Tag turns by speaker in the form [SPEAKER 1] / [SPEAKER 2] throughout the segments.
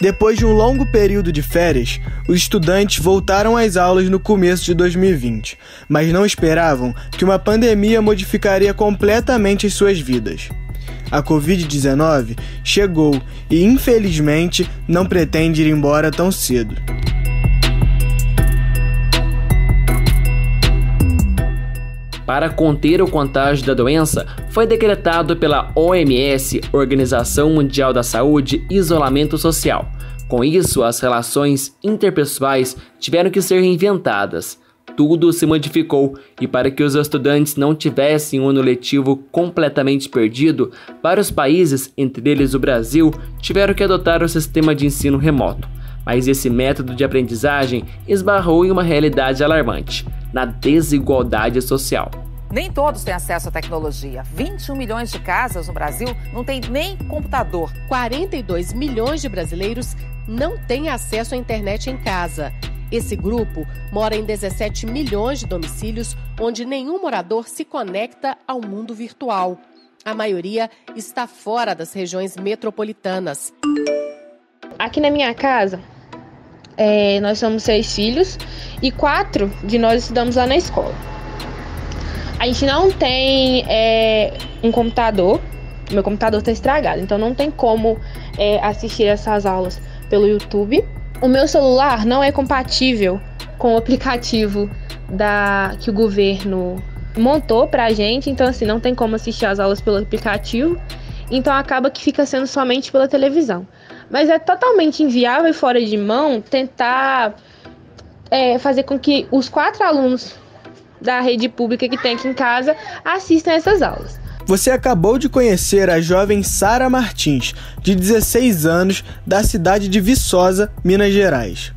[SPEAKER 1] Depois de um longo período de férias, os estudantes voltaram às aulas no começo de 2020, mas não esperavam que uma pandemia modificaria completamente as suas vidas. A Covid-19 chegou e, infelizmente, não pretende ir embora tão cedo.
[SPEAKER 2] Para conter o contágio da doença, foi decretado pela OMS, Organização Mundial da Saúde, isolamento social. Com isso, as relações interpessoais tiveram que ser reinventadas. Tudo se modificou e, para que os estudantes não tivessem um ano letivo completamente perdido, vários países, entre eles o Brasil, tiveram que adotar o sistema de ensino remoto. Mas esse método de aprendizagem esbarrou em uma realidade alarmante: na desigualdade social.
[SPEAKER 3] Nem todos têm acesso à tecnologia. 21 milhões de casas no Brasil não têm nem computador.
[SPEAKER 4] 42 milhões de brasileiros não têm acesso à internet em casa. Esse grupo mora em 17 milhões de domicílios, onde nenhum morador se conecta ao mundo virtual. A maioria está fora das regiões metropolitanas.
[SPEAKER 5] Aqui na minha casa, nós somos 6 filhos e 4 de nós estudamos lá na escola. A gente não tem um computador, meu computador está estragado, então não tem como assistir essas aulas pelo YouTube. O meu celular não é compatível com o aplicativo que o governo montou pra gente, então assim, não tem como assistir as aulas pelo aplicativo, então acaba que fica sendo somente pela televisão. Mas é totalmente inviável e fora de mão tentar fazer com que os 4 alunos da rede pública que tem aqui em casa assistam essas aulas.
[SPEAKER 1] Você acabou de conhecer a jovem Sara Martins, de 16 anos, da cidade de Viçosa, Minas Gerais.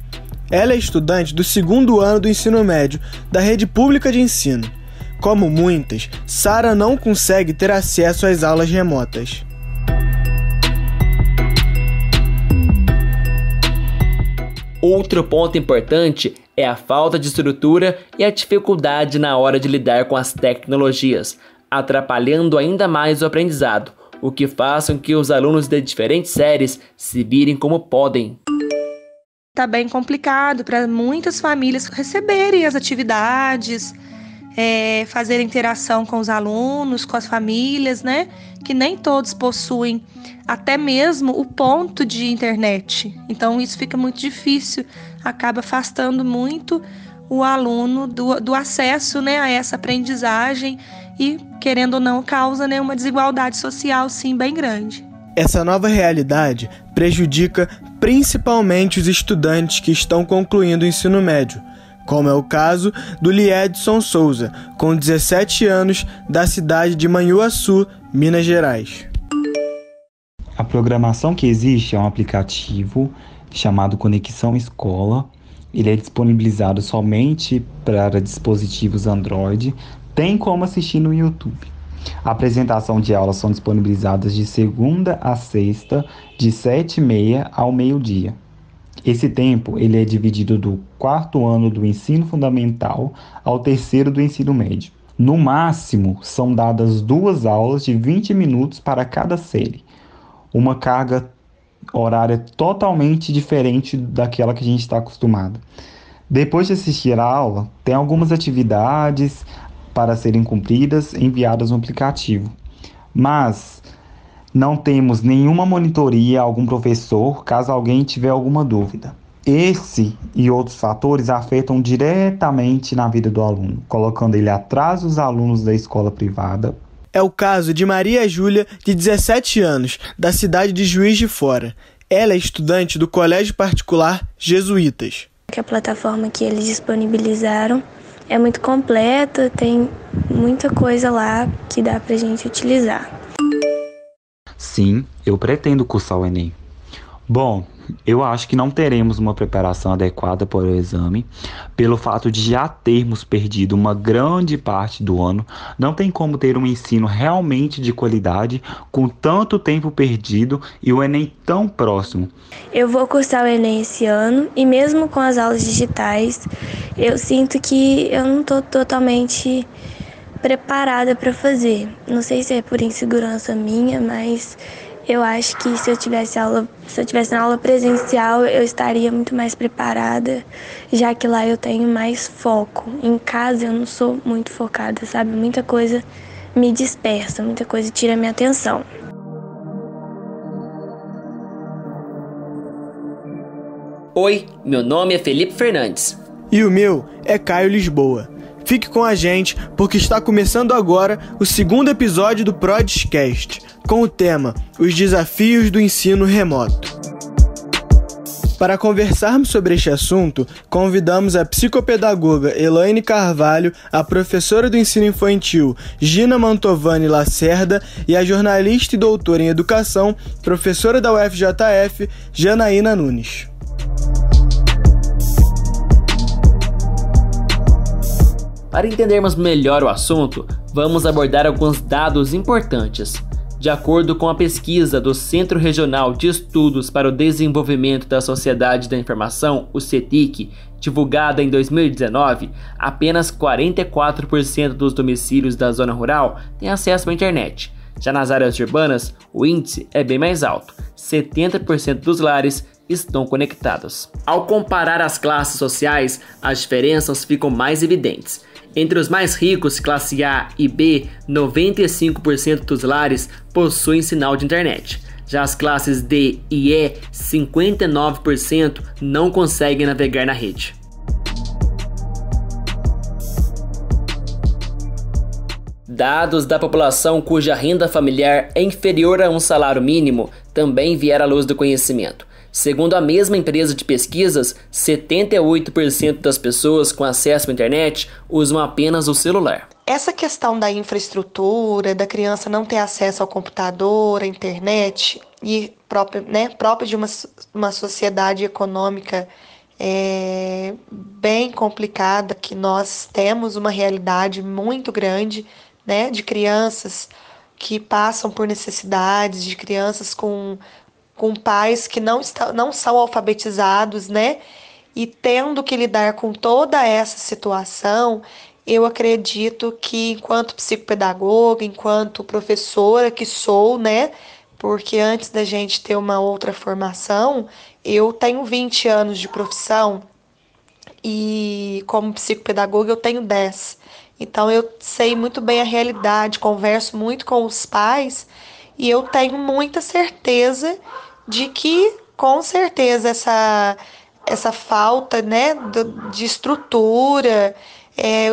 [SPEAKER 1] Ela é estudante do 2º ano do ensino médio da rede pública de ensino. Como muitas, Sara não consegue ter acesso às aulas remotas.
[SPEAKER 2] Outro ponto importante é a falta de estrutura e a dificuldade na hora de lidar com as tecnologias, atrapalhando ainda mais o aprendizado, o que faz com que os alunos de diferentes séries se virem como podem.
[SPEAKER 6] Tá bem complicado para muitas famílias receberem as atividades, fazer interação com os alunos, com as famílias, né? Que nem todos possuem até mesmo o ponto de internet. Então isso fica muito difícil, acaba afastando muito o aluno do acesso, né, a essa aprendizagem e, querendo ou não, causa, né, uma desigualdade social, sim, bem grande.
[SPEAKER 1] Essa nova realidade prejudica principalmente os estudantes que estão concluindo o ensino médio, como é o caso do Liedson Souza, com 17 anos, da cidade de Manhuaçu, Minas Gerais.
[SPEAKER 7] A programação que existe é um aplicativo chamado Conexão Escola. Ele é disponibilizado somente para dispositivos Android. Tem como assistir no YouTube. A apresentação de aulas são disponibilizadas de segunda a sexta, de 7h30 ao meio-dia. Esse tempo ele é dividido do 4º ano do ensino fundamental ao 3º do ensino médio. No máximo, são dadas 2 aulas de 20 minutos para cada série. Uma carga horária totalmente diferente daquela que a gente está acostumado. Depois de assistir a aula, tem algumas atividades para serem cumpridas enviadas no aplicativo. Mas não temos nenhuma monitoria, algum professor, caso alguém tiver alguma dúvida. Esse e outros fatores afetam diretamente na vida do aluno, colocando ele atrás dos alunos da escola privada.
[SPEAKER 1] É o caso de Maria Júlia, de 17 anos, da cidade de Juiz de Fora. Ela é estudante do Colégio Particular Jesuítas.
[SPEAKER 8] A plataforma que eles disponibilizaram é muito completa, tem muita coisa lá que dá pra gente utilizar.
[SPEAKER 7] Sim, eu pretendo cursar o Enem. Bom, eu acho que não teremos uma preparação adequada para o exame, pelo fato de já termos perdido uma grande parte do ano. Não tem como ter um ensino realmente de qualidade com tanto tempo perdido e o Enem tão próximo.
[SPEAKER 8] Eu vou cursar o Enem esse ano e mesmo com as aulas digitais, eu sinto que eu não estou totalmente preparada para fazer. Não sei se é por insegurança minha, mas Eu acho que se eu tivesse na aula presencial, eu estaria muito mais preparada, já que lá eu tenho mais foco. Em casa eu não sou muito focada, sabe? Muita coisa me dispersa, muita coisa tira minha atenção.
[SPEAKER 2] Oi, meu nome é Felipe Fernandes.
[SPEAKER 1] E o meu é Caio Lisboa. Fique com a gente, porque está começando agora o segundo episódio do Prodescast, com o tema Os Desafios do Ensino Remoto. Para conversarmos sobre este assunto, convidamos a psicopedagoga Elaine Carvalho, a professora do ensino infantil Gina Mantovani Lacerda e a jornalista e doutora em educação, professora da UFJF, Janaína Nunes.
[SPEAKER 2] Para entendermos melhor o assunto, vamos abordar alguns dados importantes. De acordo com a pesquisa do Centro Regional de Estudos para o Desenvolvimento da Sociedade da Informação, o CETIC, divulgada em 2019, apenas 44% dos domicílios da zona rural têm acesso à internet. Já nas áreas urbanas, o índice é bem mais alto, 70% dos lares estão conectados. Ao comparar as classes sociais, as diferenças ficam mais evidentes. Entre os mais ricos, classe A e B, 95% dos lares possuem sinal de internet. Já as classes D e E, 59% não conseguem navegar na rede. Dados da população cuja renda familiar é inferior a um salário mínimo também vieram à luz do conhecimento. Segundo a mesma empresa de pesquisas, 78% das pessoas com acesso à internet usam apenas o celular.
[SPEAKER 6] Essa questão da infraestrutura, da criança não ter acesso ao computador, à internet, e próprio de uma sociedade econômica bem complicada, que nós temos uma realidade muito grande, de crianças que passam por necessidades, de crianças com pais que não são alfabetizados, e tendo que lidar com toda essa situação, eu acredito que enquanto psicopedagoga, enquanto professora que sou, porque antes da gente ter uma outra formação, eu tenho 20 anos de profissão e como psicopedagoga eu tenho 10. Então eu sei muito bem a realidade, converso muito com os pais e eu tenho muita certeza de que, com certeza, essa falta de estrutura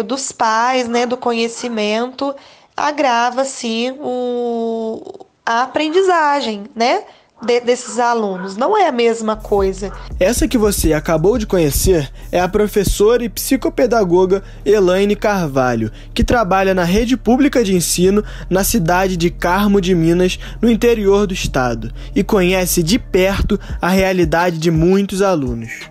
[SPEAKER 6] dos pais, do conhecimento, agrava sim a aprendizagem desses alunos. Não é a mesma coisa.
[SPEAKER 1] Essa que você acabou de conhecer é a professora e psicopedagoga Elaine Carvalho, que trabalha na rede pública de ensino na cidade de Carmo de Minas, no interior do estado, e conhece de perto a realidade de muitos alunos.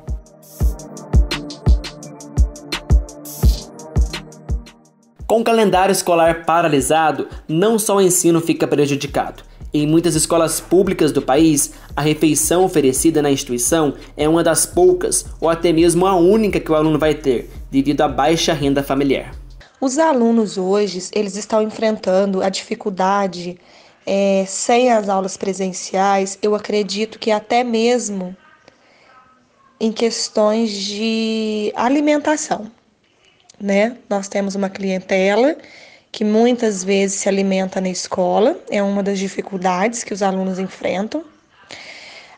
[SPEAKER 2] Com o calendário escolar paralisado, não só o ensino fica prejudicado. Em muitas escolas públicas do país, a refeição oferecida na instituição é uma das poucas ou até mesmo a única que o aluno vai ter, devido à baixa renda familiar.
[SPEAKER 6] Os alunos hoje, eles estão enfrentando a dificuldade sem as aulas presenciais, eu acredito que até mesmo em questões de alimentação, Nós temos uma clientela que muitas vezes se alimenta na escola, é uma das dificuldades que os alunos enfrentam.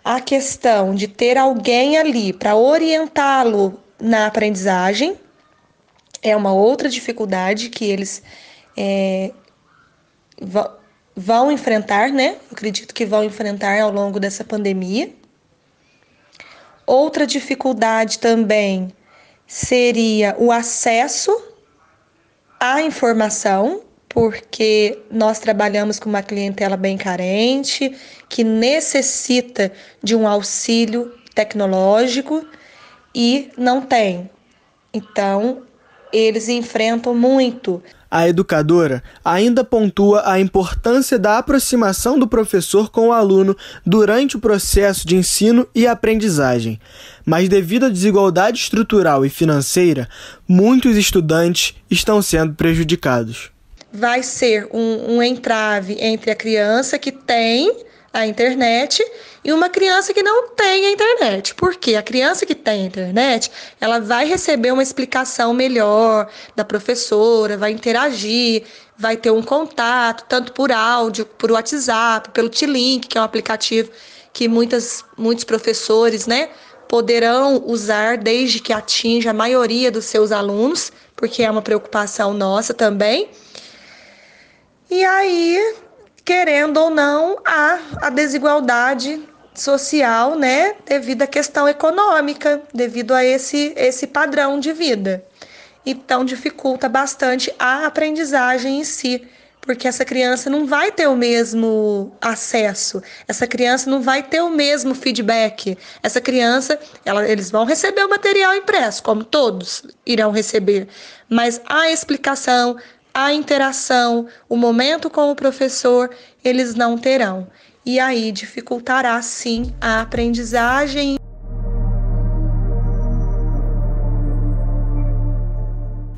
[SPEAKER 6] A questão de ter alguém ali para orientá-lo na aprendizagem é uma outra dificuldade que eles vão enfrentar, Eu acredito que vão enfrentar ao longo dessa pandemia. Outra dificuldade também seria o acesso à informação, porque nós trabalhamos com uma clientela bem carente, que necessita de um auxílio tecnológico e não tem. Então, eles enfrentam muito.
[SPEAKER 1] A educadora ainda pontua a importância da aproximação do professor com o aluno durante o processo de ensino e aprendizagem. Mas devido à desigualdade estrutural e financeira, muitos estudantes estão sendo prejudicados.
[SPEAKER 6] Vai ser um entrave entre a criança que tem a internet e uma criança que não tem a internet. Porque a criança que tem a internet, ela vai receber uma explicação melhor da professora, vai interagir, vai ter um contato, tanto por áudio, por WhatsApp, pelo T-Link, que é um aplicativo que muitos professores, né, poderão usar desde que atinja a maioria dos seus alunos, porque é uma preocupação nossa também. E aí, querendo ou não, há a desigualdade social, né, devido à questão econômica, devido a esse padrão de vida. Então, dificulta bastante a aprendizagem em si, porque essa criança não vai ter o mesmo acesso, essa criança não vai ter o mesmo feedback. Essa criança, eles vão receber o material impresso, como todos irão receber, mas a explicação, a interação, o momento com o professor, eles não terão. E aí dificultará, sim, a aprendizagem.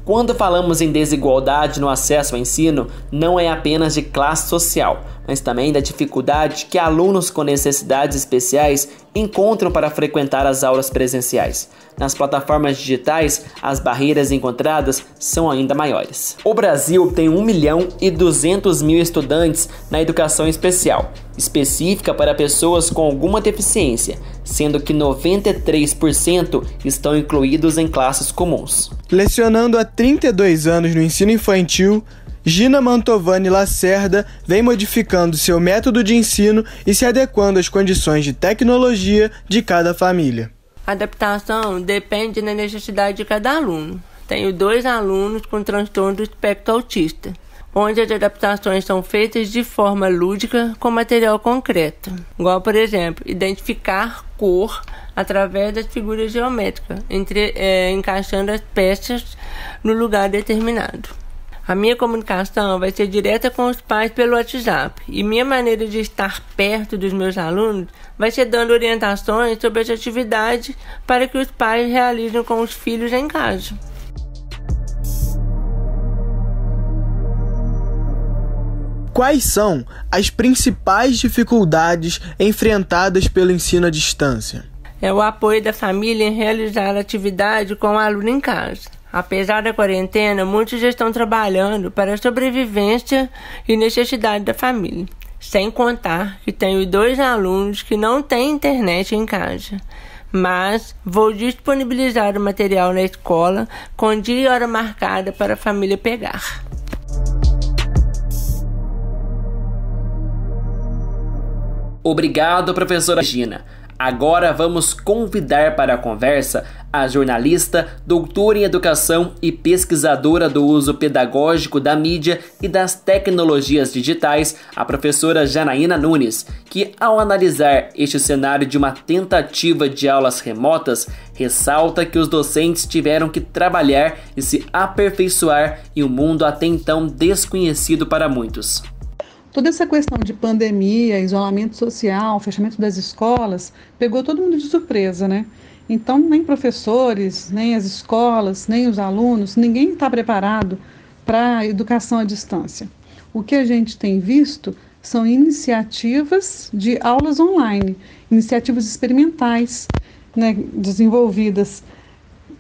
[SPEAKER 2] Quando falamos em desigualdade no acesso ao ensino, não é apenas de classe social, mas também da dificuldade que alunos com necessidades especiais encontram para frequentar as aulas presenciais. Nas plataformas digitais, as barreiras encontradas são ainda maiores. O Brasil tem 1.200.000 estudantes na educação especial, específica para pessoas com alguma deficiência, sendo que 93% estão incluídos em classes comuns.
[SPEAKER 1] Lecionando há 32 anos no ensino infantil, Gina Mantovani Lacerda vem modificando seu método de ensino e se adequando às condições de tecnologia de cada família.
[SPEAKER 9] A adaptação depende da necessidade de cada aluno. Tenho 2 alunos com transtorno do espectro autista, onde as adaptações são feitas de forma lúdica com material concreto, igual, por exemplo, identificar cor através das figuras geométricas, encaixando as peças no lugar determinado. A minha comunicação vai ser direta com os pais pelo WhatsApp e minha maneira de estar perto dos meus alunos vai ser dando orientações sobre as atividades para que os pais realizem com os filhos em casa.
[SPEAKER 1] Quais são as principais dificuldades enfrentadas pelo ensino à distância?
[SPEAKER 9] É o apoio da família em realizar a atividade com o aluno em casa. Apesar da quarentena, muitos já estão trabalhando para a sobrevivência e necessidade da família. Sem contar que tenho 2 alunos que não têm internet em casa. Mas vou disponibilizar o material na escola com dia e hora marcada para a família pegar.
[SPEAKER 2] Obrigado, professora Gina. Agora vamos convidar para a conversa a jornalista, doutora em educação e pesquisadora do uso pedagógico da mídia e das tecnologias digitais, a professora Janaína Nunes, que, ao analisar este cenário de uma tentativa de aulas remotas, ressalta que os docentes tiveram que trabalhar e se aperfeiçoar em um mundo até então desconhecido para muitos.
[SPEAKER 10] Toda essa questão de pandemia, isolamento social, fechamento das escolas, pegou todo mundo de surpresa, né? Então, nem professores, nem as escolas, nem os alunos, ninguém está preparado para a educação à distância. O que a gente tem visto são iniciativas de aulas online, iniciativas experimentais, né, desenvolvidas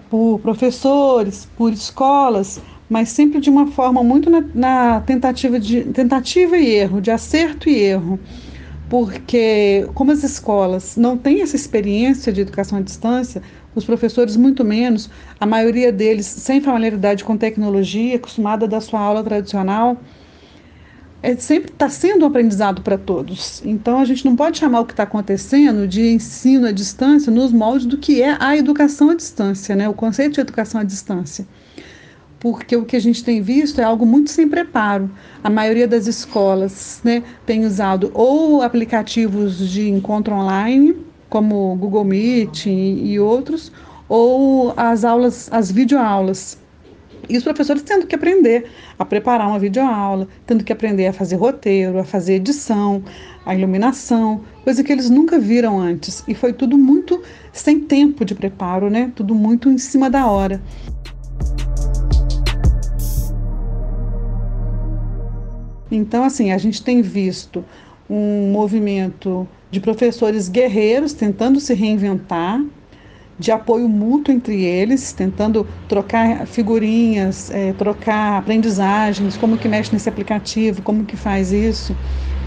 [SPEAKER 10] por professores, por escolas, mas sempre de uma forma muito na tentativa e erro, de acerto e erro, porque como as escolas não têm essa experiência de educação à distância, os professores muito menos, a maioria deles sem familiaridade com tecnologia, acostumada da sua aula tradicional, sempre está sendo um aprendizado para todos. Então a gente não pode chamar o que está acontecendo de ensino à distância nos moldes do que é a educação à distância, né? O conceito de educação à distância. Porque o que a gente tem visto é algo muito sem preparo. A maioria das escolas, né, tem usado ou aplicativos de encontro online, como Google Meet e outros, ou as videoaulas. E os professores tendo que aprender a preparar uma videoaula, tendo que aprender a fazer roteiro, a fazer edição, a iluminação, coisa que eles nunca viram antes. E foi tudo muito sem tempo de preparo, né? Tudo muito em cima da hora. Então, assim, a gente tem visto um movimento de professores guerreiros tentando se reinventar, de apoio mútuo entre eles, tentando trocar figurinhas, trocar aprendizagens, como que mexe nesse aplicativo, como que faz isso,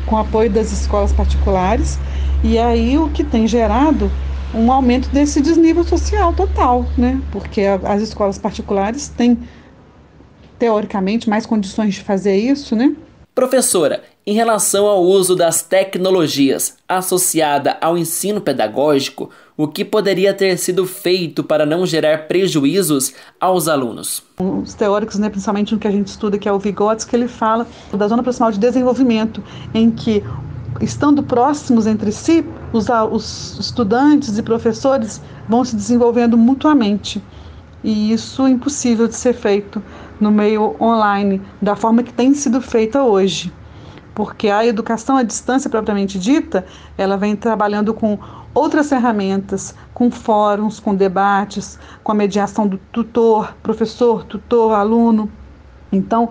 [SPEAKER 10] com apoio das escolas particulares. E aí o que tem gerado um aumento desse desnível social total, né? Porque as escolas particulares têm, teoricamente, mais condições de fazer isso, né?
[SPEAKER 2] Professora, em relação ao uso das tecnologias associada ao ensino pedagógico, o que poderia ter sido feito para não gerar prejuízos aos alunos?
[SPEAKER 10] Os teóricos, né, principalmente no que a gente estuda, que é o Vygotsky, ele fala da zona proximal de desenvolvimento, em que, estando próximos entre si, os estudantes e professores vão se desenvolvendo mutuamente. E isso é impossível de ser feito no meio online, da forma que tem sido feita hoje. Porque a educação à distância propriamente dita, ela vem trabalhando com outras ferramentas, com fóruns, com debates, com a mediação do tutor, professor, tutor, aluno. Então,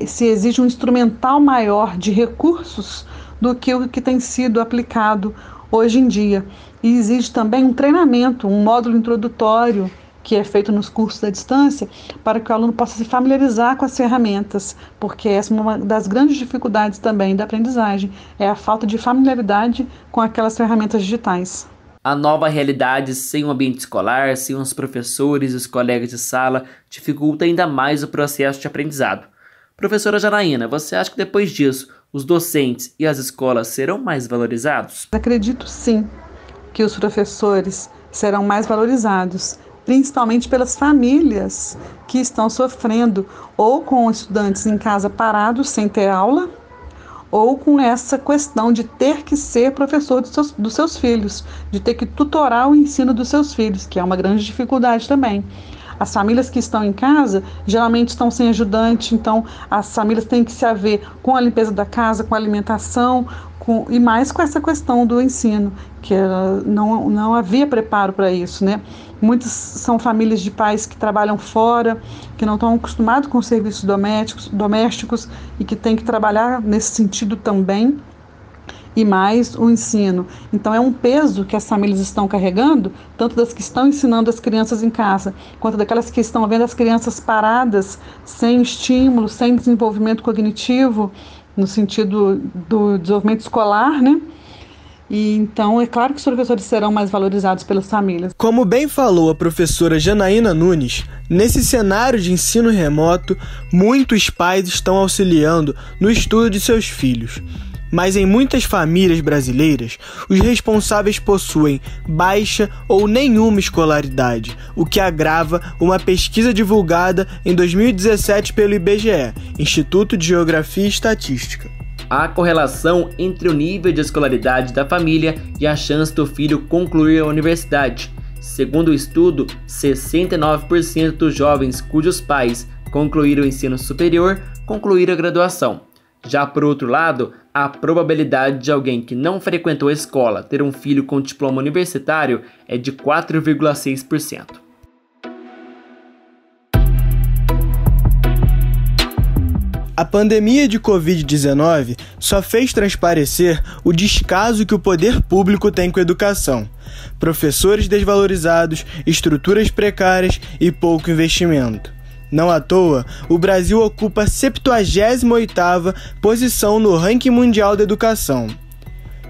[SPEAKER 10] se exige um instrumental maior de recursos do que o que tem sido aplicado hoje em dia. E exige também um treinamento, um módulo introdutório, que é feito nos cursos à distância, para que o aluno possa se familiarizar com as ferramentas, porque essa é uma das grandes dificuldades também da aprendizagem, é a falta de familiaridade com aquelas ferramentas digitais.
[SPEAKER 2] A nova realidade sem o ambiente escolar, sem os professores e os colegas de sala, dificulta ainda mais o processo de aprendizado. Professora Janaína, você acha que depois disso, os docentes e as escolas serão mais valorizados?
[SPEAKER 10] Acredito sim que os professores serão mais valorizados, principalmente pelas famílias que estão sofrendo ou com estudantes em casa parados sem ter aula, ou com essa questão de ter que ser professor dos seus filhos, de ter que tutorar o ensino dos seus filhos, que é uma grande dificuldade também. As famílias que estão em casa geralmente estão sem ajudante, então as famílias têm que se haver com a limpeza da casa, com a alimentação, e mais com essa questão do ensino, que não havia preparo para isso, né? Muitas são famílias de pais que trabalham fora, que não estão acostumados com serviços domésticos e que têm que trabalhar nesse sentido também, e mais o ensino. Então é um peso que as famílias estão carregando, tanto das que estão ensinando as crianças em casa, quanto daquelas que estão vendo as crianças paradas, sem estímulo, sem desenvolvimento cognitivo, no sentido do desenvolvimento escolar, né? E então é claro que os professores serão mais valorizados pelas famílias.
[SPEAKER 1] Como bem falou a professora Janaína Nunes, nesse cenário de ensino remoto, muitos pais estão auxiliando no estudo de seus filhos. Mas em muitas famílias brasileiras, os responsáveis possuem baixa ou nenhuma escolaridade, o que agrava uma pesquisa divulgada em 2017 pelo IBGE, Instituto de Geografia e Estatística.
[SPEAKER 2] Há correlação entre o nível de escolaridade da família e a chance do filho concluir a universidade. Segundo o estudo, 69% dos jovens cujos pais concluíram o ensino superior concluíram a graduação. Já por outro lado, a probabilidade de alguém que não frequentou a escola ter um filho com diploma universitário é de 4,6%.
[SPEAKER 1] A pandemia de Covid-19 só fez transparecer o descaso que o poder público tem com a educação. Professores desvalorizados, estruturas precárias e pouco investimento. Não à toa, o Brasil ocupa a 78ª posição no ranking mundial da educação.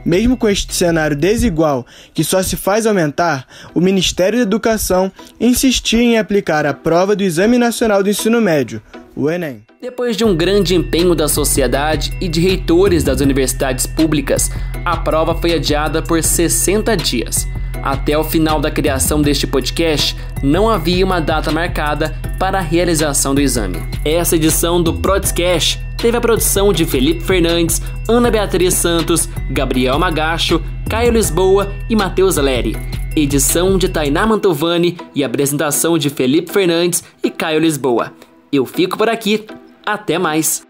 [SPEAKER 1] Mesmo com este cenário desigual, que só se faz aumentar, o Ministério da Educação insistia em aplicar a prova do Exame Nacional do Ensino Médio, o Enem.
[SPEAKER 2] Depois de um grande empenho da sociedade e de reitores das universidades públicas, a prova foi adiada por 60 dias. Até o final da criação deste podcast, não havia uma data marcada para a realização do exame. Essa edição do Podcast teve a produção de Felipe Fernandes, Ana Beatriz Santos, Gabriel Magacho, Caio Lisboa e Matheus Leri. Edição de Tainá Mantovani e apresentação de Felipe Fernandes e Caio Lisboa. Eu fico por aqui. Até mais!